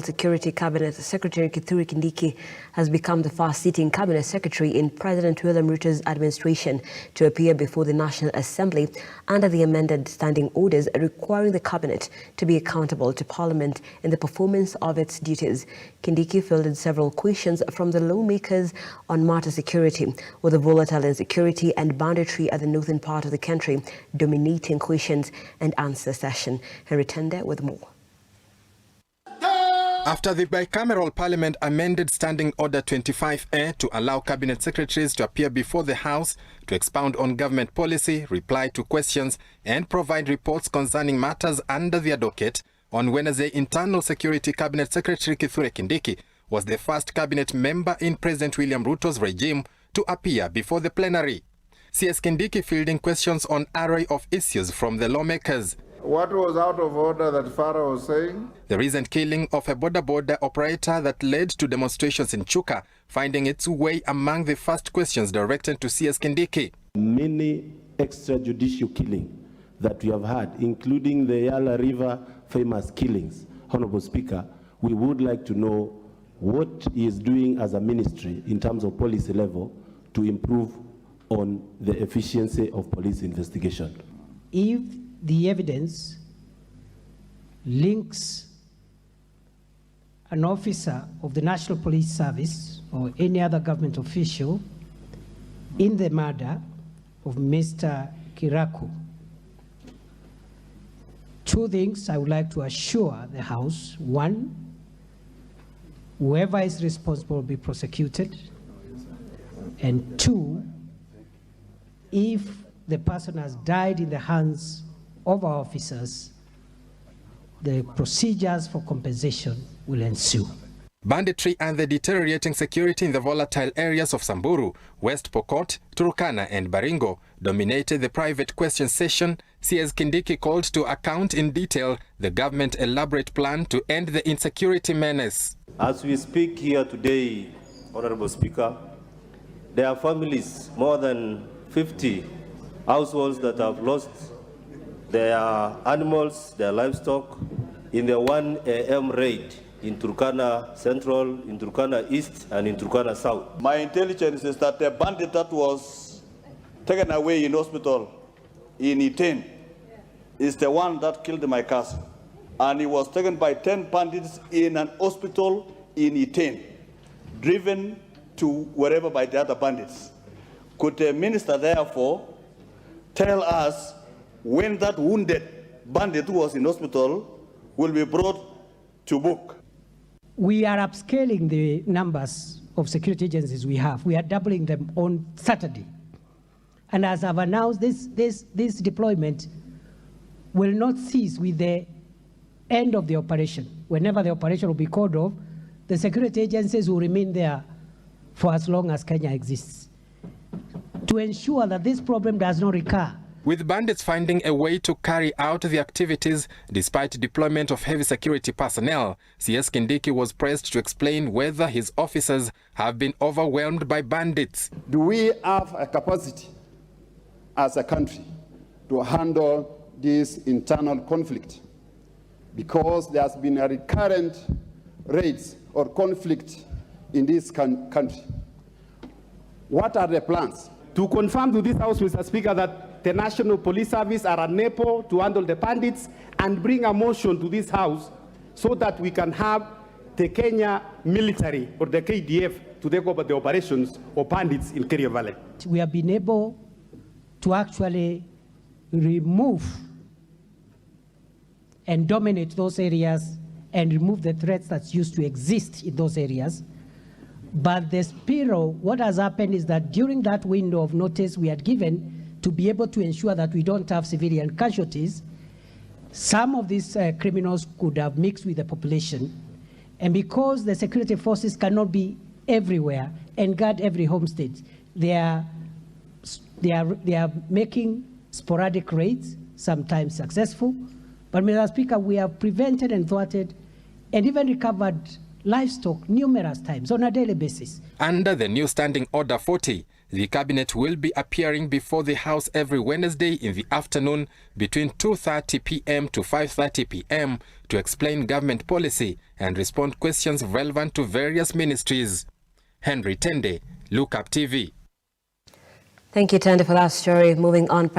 Security Cabinet Secretary Kithure Kindiki has become the first-sitting Cabinet Secretary in President William Ruto's administration to appear before the National Assembly under the amended standing orders requiring the Cabinet to be accountable to Parliament in the performance of its duties. Kindiki fielded several questions from the lawmakers on matter security, with the volatile insecurity and banditry at the northern part of the country dominating questions and answer session. He returned with more. After the bicameral parliament amended Standing Order 25A to allow cabinet secretaries to appear before the House to expound on government policy, reply to questions and provide reports concerning matters under their docket, on Wednesday, Internal Security Cabinet Secretary Kithure Kindiki was the first cabinet member in President William Ruto's regime to appear before the plenary. CS Kindiki fielding questions on an array of issues from the lawmakers. What was out of order that Farah was saying? The recent killing of a border operator that led to demonstrations in Chuka finding its way among the first questions directed to CS Kindiki. Many extrajudicial killings that we have had, including the Yala River famous killings, Honorable Speaker, we would like to know what he is doing as a ministry in terms of policy level to improve on the efficiency of police investigation. If the evidence links an officer of the National Police Service or any other government official in the murder of Mr. Kiraku, two things I would like to assure the House. One, whoever is responsible will be prosecuted. And two, if the person has died in the hands of our officers, the procedures for compensation will ensue. Banditry and the deteriorating security in the volatile areas of Samburu, West Pokot, Turkana and Baringo dominated the private question session. CS Kindiki called to account in detail the government's elaborate plan to end the insecurity menace. As we speak here today, Honorable Speaker, there are families, more than 50 households that have lost their animals, their livestock, in the 1 a.m. raid in Turkana Central, in Turkana East, and in Turkana South. My intelligence is that the bandit that was taken away in hospital in Iten is the one that killed my cousin. And he was taken by 10 bandits in an hospital in Iten, driven to wherever by the other bandits. Could the minister therefore tell us when that wounded bandit who was in hospital will be brought to book? We are upscaling the numbers of security agencies we have. We are doubling them on Saturday. And as I've announced, this deployment will not cease with the end of the operation. Whenever the operation will be called off, the security agencies will remain there for as long as Kenya exists, to ensure that this problem does not recur. With bandits finding a way to carry out the activities despite deployment of heavy security personnel, CS Kindiki was pressed to explain whether his officers have been overwhelmed by bandits. Do we have a capacity as a country to handle this internal conflict? Because there has been a recurrent raids or conflict in this country. What are the plans? To confirm to this House, Mr. Speaker, that the National Police Service are unable to handle the bandits, and bring a motion to this House so that we can have the Kenya military or the KDF to take over the operations of bandits in Kerio Valley. We have been able to actually remove and dominate those areas and remove the threats that used to exist in those areas. But the spiral, what has happened is that during that window of notice we had given to be able to ensure that we don't have civilian casualties, some of these criminals could have mixed with the population. And because the security forces cannot be everywhere and guard every homestead, they are making sporadic raids, sometimes successful. But Mr. Speaker, we have prevented and thwarted and even recovered livestock numerous times on a daily basis. Under the new Standing Order 40, The cabinet will be appearing before the House every Wednesday in the afternoon between 2:30 p.m. to 5:30 p.m. to explain government policy and respond questions relevant to various ministries. Henry Tende, Look Up TV. Thank you, Tende, for that story. Moving on.